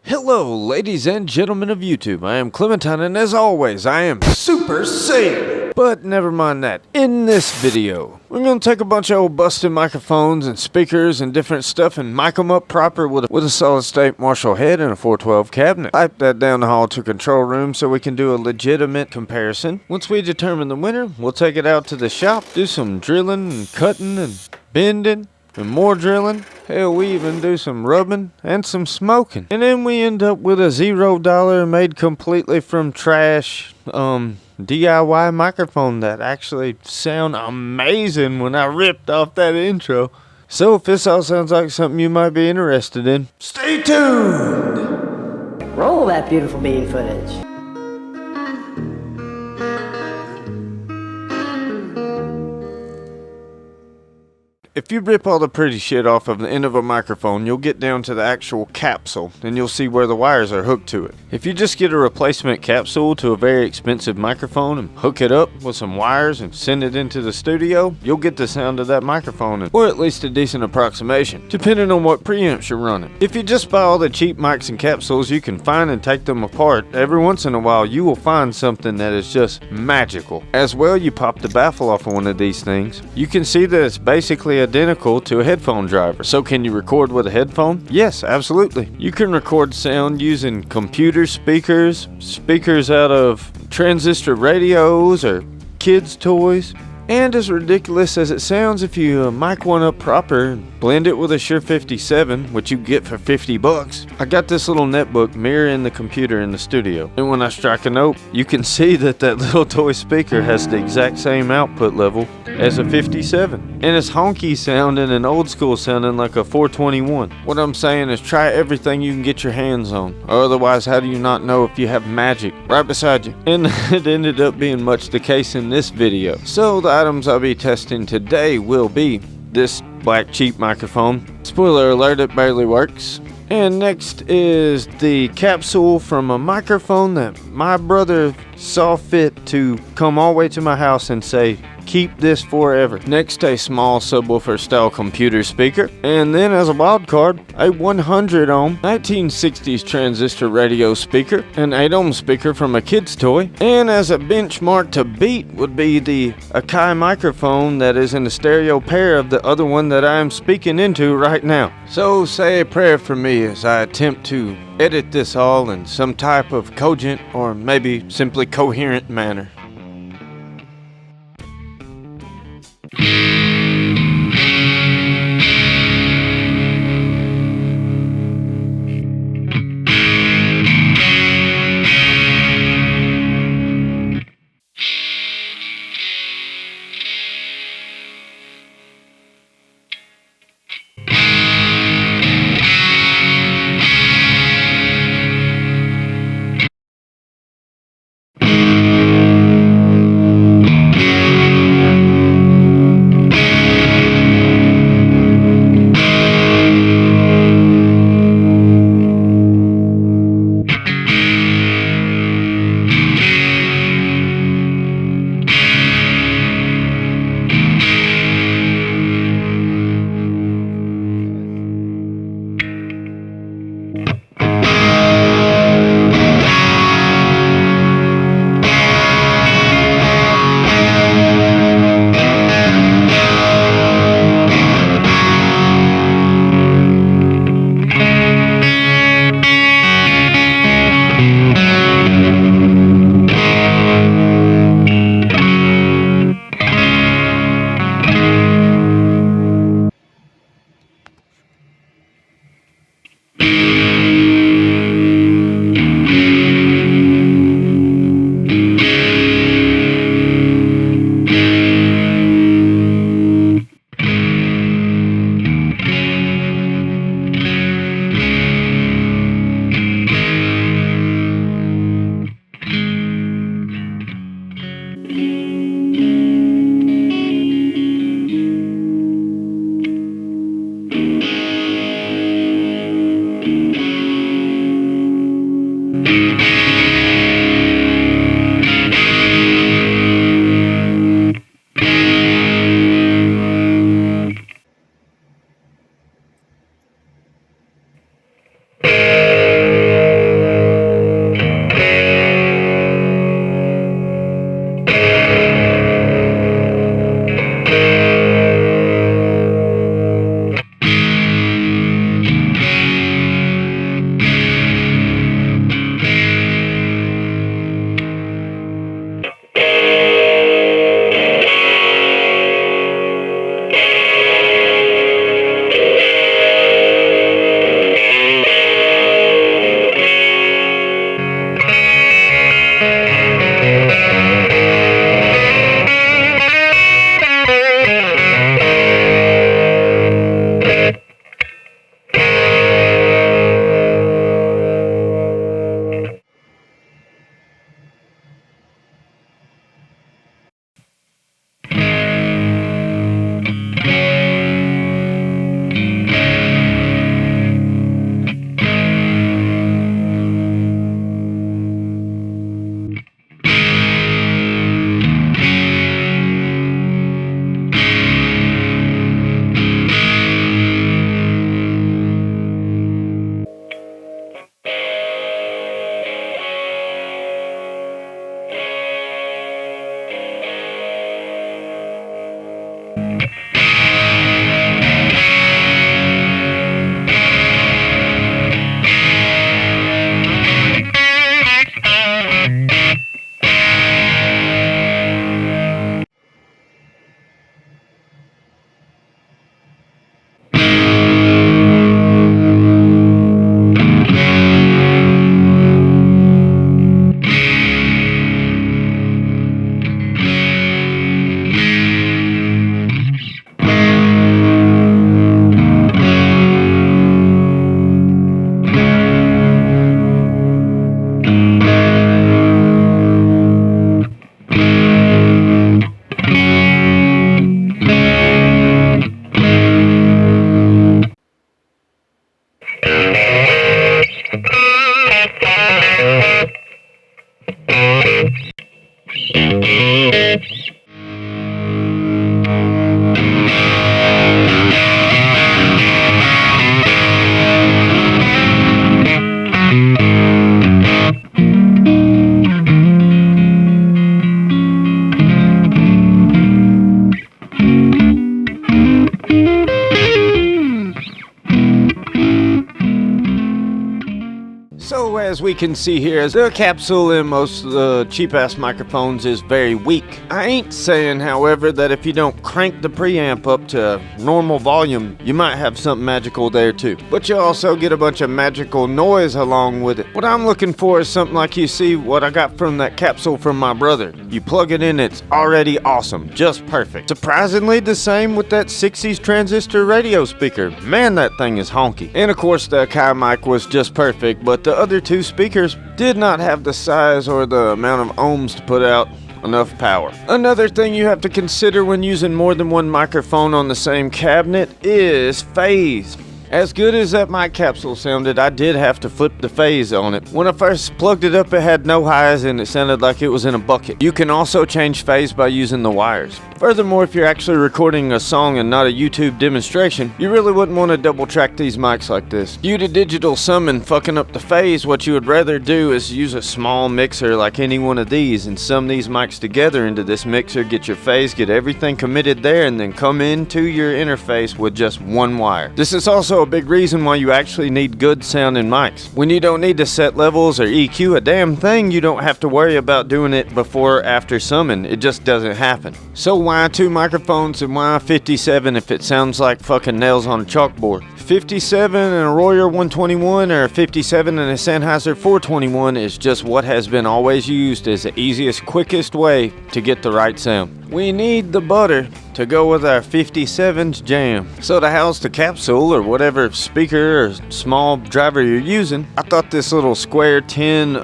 Hello, ladies and gentlemen of YouTube. I am Clementine, and as always, I am Super Saiyan. But never mind that. In this video, we're going to take a bunch of old busted microphones and speakers and different stuff and mic them up proper with a solid-state Marshall head and a 412 cabinet. Pipe that down the hall to control room so we can do a legitimate comparison. Once we determine the winner, we'll take it out to the shop, do some drilling and cutting and bending. And more drilling. Hell, we even do some rubbing and some smoking. And then we end up with a $0 made completely from trash DIY microphone that actually sound amazing when I ripped off that intro. So if this all sounds like something you might be interested in, stay tuned! Roll that beautiful bean footage. If you rip all the pretty shit off of the end of a microphone, you'll get down to the actual capsule, and you'll see where the wires are hooked to it. If you just get a replacement capsule to a very expensive microphone and hook it up with some wires and send it into the studio, you'll get the sound of that microphone, or at least a decent approximation, depending on what preamps you're running. If you just buy all the cheap mics and capsules you can find and take them apart, every once in a while you will find something that is just magical. As well, you pop the baffle off of one of these things, you can see that it's basically identical to a headphone driver. So can you record with a headphone? Yes, absolutely. You can record sound using computer speakers, speakers out of transistor radios, or kids' toys. And as ridiculous as it sounds, if you mic one up proper and blend it with a Shure 57, which you get for 50 bucks, I got this little netbook mirroring the computer in the studio. And when I strike a note, you can see that that little toy speaker has the exact same output level as a 57. And it's honky sounding and old school sounding like a 421. What I'm saying is try everything you can get your hands on. Or otherwise, how do you not know if you have magic right beside you? And it ended up being much the case in this video. So the items I'll be testing today will be this black cheap microphone. Spoiler alert, it barely works. And next is the capsule from a microphone that my brother saw fit to come all the way to my house and say, keep this forever. Next, a small subwoofer style computer speaker. And then as a wild card, a 100 ohm 1960s transistor radio speaker, an 8 ohm speaker from a kid's toy. And as a benchmark to beat would be the Akai microphone that is in the stereo pair of the other one that I am speaking into right now. So say a prayer for me as I attempt to edit this all in some type of cogent or maybe simply coherent manner. as we can see here, the capsule in most of the cheap-ass microphones is very weak. I ain't saying, however, that if you don't crank the preamp up to normal volume, you might have something magical there too. But you also get a bunch of magical noise along with it. What I'm looking for is something like you see what I got from that capsule from my brother. You plug it in, it's already awesome, just perfect. Surprisingly, the same with that 60s transistor radio speaker. Man, that thing is honky. And of course, the Akai mic was just perfect, but the other two speakers did not have the size or the amount of ohms to put out enough power. Another thing you have to consider when using more than one microphone on the same cabinet is phase. As good as that mic capsule sounded, I did have to flip the phase on it. When I first plugged it up, it had no highs and it sounded like it was in a bucket. You can also change phase by using the wires. Furthermore, if you're actually recording a song and not a YouTube demonstration, you really wouldn't want to double track these mics like this. Due to digital summon fucking up the phase, what you would rather do is use a small mixer like any one of these and sum these mics together into this mixer, get your phase, get everything committed there, and then come into your interface with just one wire. This is also a big reason why you actually need good sounding mics. When you don't need to set levels or EQ a damn thing, you don't have to worry about doing it before or after summon. It just doesn't happen. So why two microphones and why 57 if it sounds like fucking nails on a chalkboard? 57 and a Royer 121 or 57 and a Sennheiser 421 is just what has been always used as the easiest, quickest way to get the right sound. We need the butter to go with our 57's jam. So to house the capsule or whatever speaker or small driver you're using, I thought this little square tin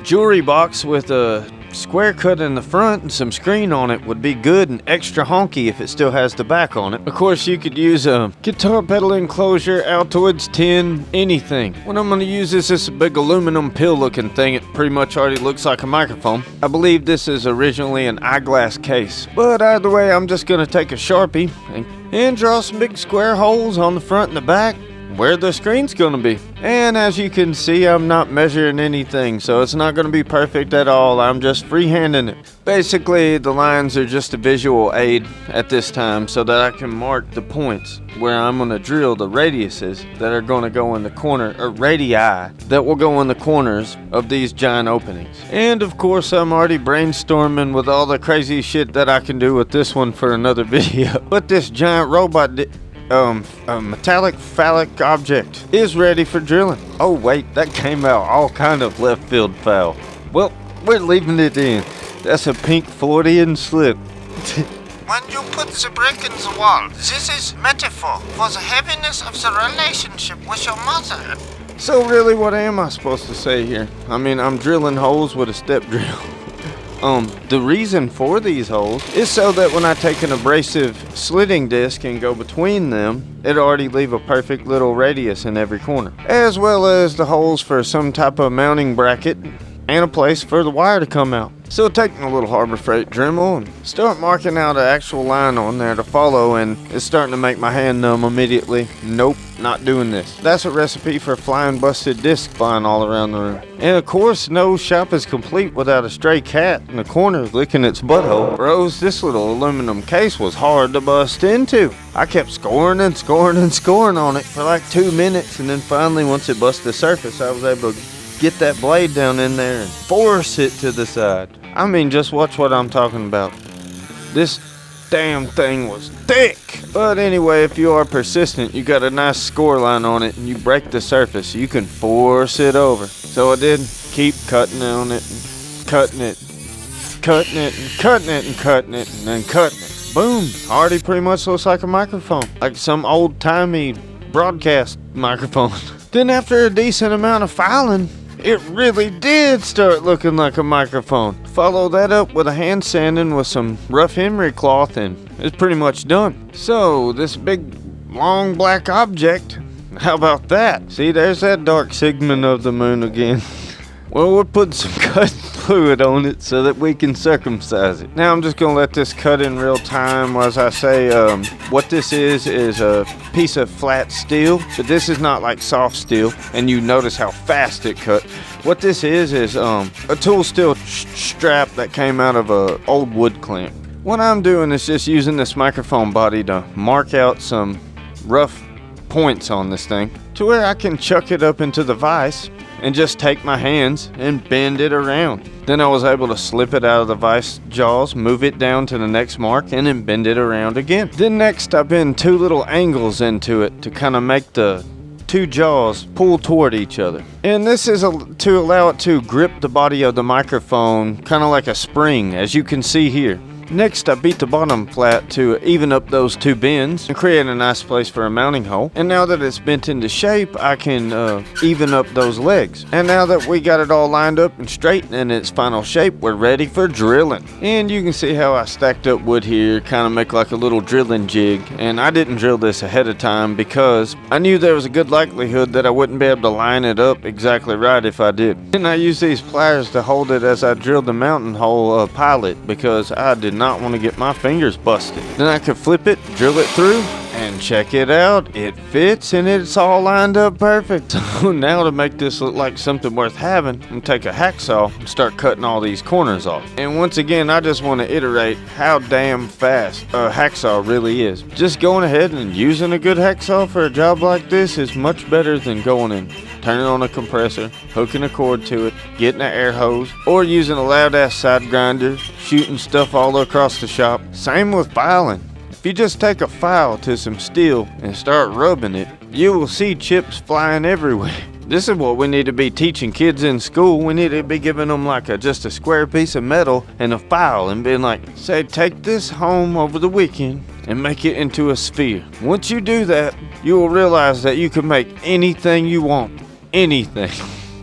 jewelry box with a square cut in the front and some screen on it would be good and extra honky if it still has the back on it. Of course, you could use a guitar pedal enclosure, Altoids tin, anything. What I'm going to use is this big aluminum pill looking thing. It pretty much already looks like a microphone. I believe this is originally an eyeglass case. But either way, I'm just going to take a Sharpie and draw some big square holes on the front and the back where the screen's gonna be. And as you can see, I'm not measuring anything, so it's not gonna be perfect at all. I'm just freehanding it. Basically, the lines are just a visual aid at this time so that I can mark the points where I'm gonna drill the radiuses that are gonna go in the corner, or radii that will go in the corners of these giant openings. And of course, I'm already brainstorming with all the crazy shit that I can do with this one for another video. But this giant robot a metallic phallic object is ready for drilling. Oh wait, that came out all kind of left field foul. Well, we're leaving it in. That's a pink Floridian slip. When you put the brick in the wall, this is metaphor for the heaviness of the relationship with your mother. So really, what am I supposed to say here? I mean, I'm drilling holes with a step drill. The reason for these holes is so that when I take an abrasive slitting disc and go between them, it'll already leave a perfect little radius in every corner. As well as the holes for some type of mounting bracket and a place for the wire to come out. So taking a little Harbor Freight Dremel and start marking out an actual line on there to follow, and it's starting to make my hand numb immediately. Nope, not doing this. That's a recipe for flying busted discs flying all around the room. And of course, no shop is complete without a stray cat in the corner licking its butthole. Bros, this little aluminum case was hard to bust into. I kept scoring and scoring and scoring on it for like 2 minutes, and then finally once it busted the surface, I was able to get that blade down in there and force it to the side. I mean, just watch what I'm talking about. This damn thing was thick. But anyway, if you are persistent, you got a nice score line on it and you break the surface, you can force it over. So I did keep cutting on it and cutting it, cutting it and cutting it and cutting it and then cutting it. Boom, already pretty much looks like a microphone, like some old-timey broadcast microphone. Then after a decent amount of filing, it really did start looking like a microphone. Follow that up with a hand sanding with some rough emery cloth and it's pretty much done. So this big long black object, how about that? See, there's that dark segment of the moon again. Well, we're putting some cutting fluid on it so that we can circumcise it. Now I'm just gonna let this cut in real time as I say. What this is a piece of flat steel, but this is not like soft steel, and you notice how fast it cut. What this is a tool steel strap that came out of a old wood clamp. What I'm doing is just using this microphone body to mark out some rough points on this thing to where I can chuck it up into the vise and just take my hands and bend it around. Then I was able to slip it out of the vise jaws, move it down to the next mark, and then bend it around again. Then next I bend 2 little angles into it to kind of make the 2 jaws pull toward each other. And this is to allow it to grip the body of the microphone kind of like a spring, as you can see here. Next, I beat the bottom flat to even up those 2 bends and create a nice place for a mounting hole. And now that it's bent into shape, I can even up those legs. And now that we got it all lined up and straight in its final shape, we're ready for drilling. And you can see how I stacked up wood here, kind of make like a little drilling jig. And I didn't drill this ahead of time because I knew there was a good likelihood that I wouldn't be able to line it up exactly right if I did. And I used these pliers to hold it as I drilled the mounting hole pilot because I did not want to get my fingers busted. Then I could flip it, drill it through, and check it out. It fits and it's all lined up perfect. So now to make this look like something worth having, I'm gonna take a hacksaw and start cutting all these corners off. And once again, I just want to iterate how damn fast a hacksaw really is. Just going ahead and using a good hacksaw for a job like this is much better than going and turning on a compressor, hooking a cord to it, getting an air hose, or using a loud ass side grinder, shooting stuff all across the shop. Same with filing. If you just take a file to some steel and start rubbing it, you will see chips flying everywhere. This is what we need to be teaching kids in school. We need to be giving them like just a square piece of metal and a file and being like, say, take this home over the weekend and make it into a sphere. Once you do that, you will realize that you can make anything you want. Anything.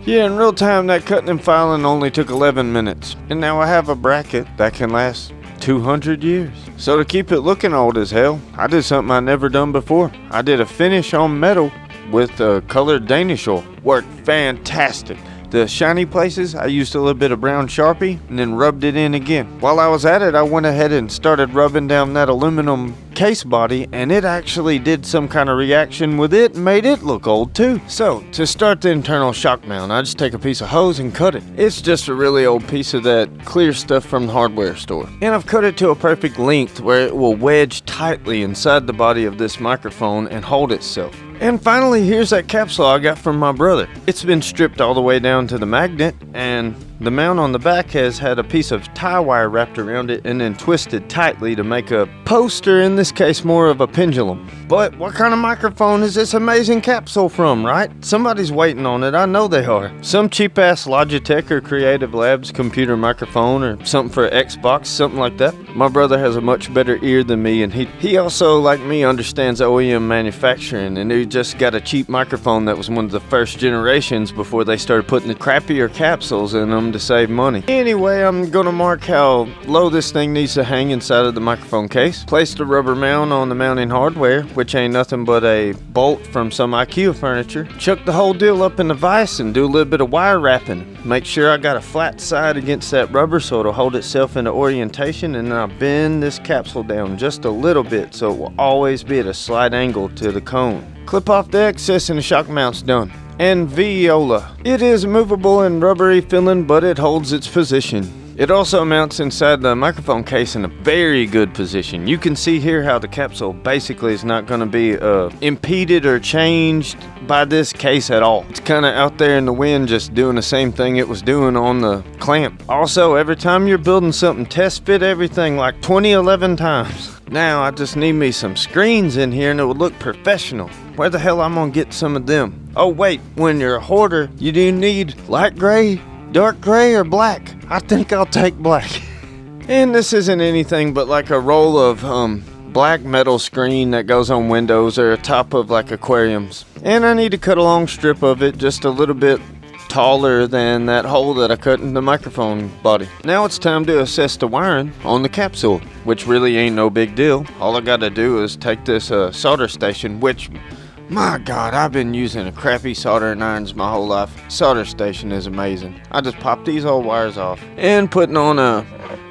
Yeah, in real time, that cutting and filing only took 11 minutes. And now I have a bracket that can last 200 years. So to keep it looking old as hell, I did something I never done before. I did a finish on metal with colored Danish oil. Worked fantastic. The shiny places, I used a little bit of brown Sharpie and then rubbed it in again. While I was at it, I went ahead and started rubbing down that aluminum case body, and it actually did some kind of reaction with it and made it look old too. So to start the internal shock mount, I just take a piece of hose and cut it. It's just a really old piece of that clear stuff from the hardware store. And I've cut it to a perfect length where it will wedge tightly inside the body of this microphone and hold itself. And finally, here's that capsule I got from my brother. It's been stripped all the way down to the magnet, and the mount on the back has had a piece of tie wire wrapped around it and then twisted tightly to make a poster, in this case more of a pendulum. But what kind of microphone is this amazing capsule from, right? Somebody's waiting on it, I know they are. Some cheap ass Logitech or Creative Labs computer microphone or something for Xbox, something like that. My brother has a much better ear than me, and he also, like me, understands OEM manufacturing, and he just got a cheap microphone that was one of the first generations before they started putting the crappier capsules in them to save money. Anyway, I'm gonna mark how low this thing needs to hang inside of the microphone case. Place the rubber mount on the mounting hardware, which ain't nothing but a bolt from some IKEA furniture. Chuck the whole deal up in the vise and do a little bit of wire wrapping. Make sure I got a flat side against that rubber so it'll hold itself into orientation, and then I bend this capsule down just a little bit so it will always be at a slight angle to the cone. Clip off the excess and the shock mount's done. And viola. It is movable and rubbery feeling, but it holds its position. It also mounts inside the microphone case in a very good position. You can see here how the capsule basically is not going to be impeded or changed by this case at all. It's kind of out there in the wind just doing the same thing it was doing on the clamp. Also, every time you're building something, test fit everything like 11 times. Now I just need me some screens in here and it would look professional. Where the hell I'm gonna get some of them? Oh wait, when you're a hoarder, you do need light gray, dark gray, or black. I think I'll take black. And this isn't anything but like a roll of black metal screen that goes on windows or top of like aquariums. And I need to cut a long strip of it just a little bit taller than that hole that I cut in the microphone body. Now it's time to assess the wiring on the capsule, which really ain't no big deal. All I gotta do is take this solder station, which, my God, I've been using a crappy soldering irons my whole life. Solder station is amazing. I just pop these old wires off and putting on a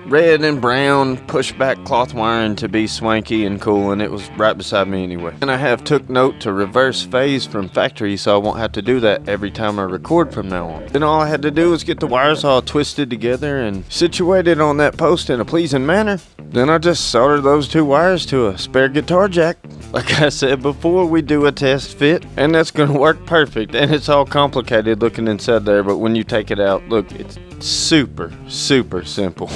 red and brown pushback cloth wiring to be swanky and cool, and it was right beside me anyway. And I have took note to reverse phase from factory so I won't have to do that every time I record from now on. Then all I had to do was get the wires all twisted together and situated on that post in a pleasing manner. Then I just soldered those 2 wires to a spare guitar jack like I said before, we do a test fit, and that's gonna work perfect. And it's all complicated looking inside there, but when you take it out, look, it's super simple.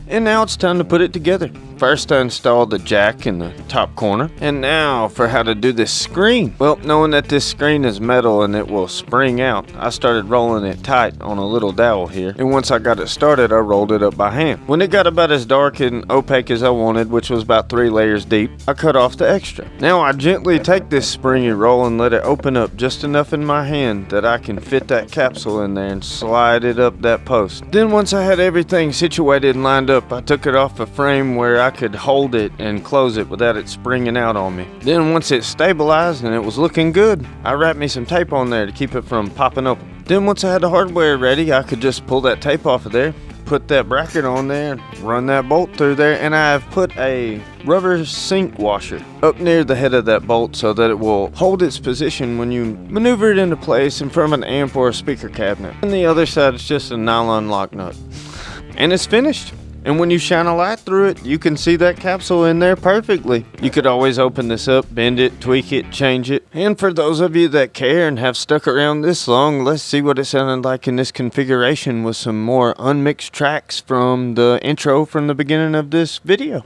And now it's time to put it together. First, I installed the jack in the top corner. And now for how to do this screen. Well, knowing that this screen is metal and it will spring out, I started rolling it tight on a little dowel here. And once I got it started, I rolled it up by hand. When it got about as dark and opaque as I wanted, which was about 3 layers deep, I cut off the extra. Now I gently take this springy roll and let it open up just enough in my hand that I can fit that capsule in there and slide it up that post. Then once I had everything situated and lined up, I took it off a frame where I could hold it and close it without it springing out on me. Then once it stabilized and it was looking good, I wrapped me some tape on there to keep it from popping open. Then once I had the hardware ready, I could just pull that tape off of there, put that bracket on there, run that bolt through there, and I have put a rubber sink washer up near the head of that bolt so that it will hold its position when you maneuver it into place in front of an amp or a speaker cabinet. And the other side is just a nylon lock nut. And it's finished. And when you shine a light through it, you can see that capsule in there perfectly. You could always open this up, bend it, tweak it, change it. And for those of you that care and have stuck around this long, let's see what it sounded like in this configuration with some more unmixed tracks from the intro from the beginning of this video.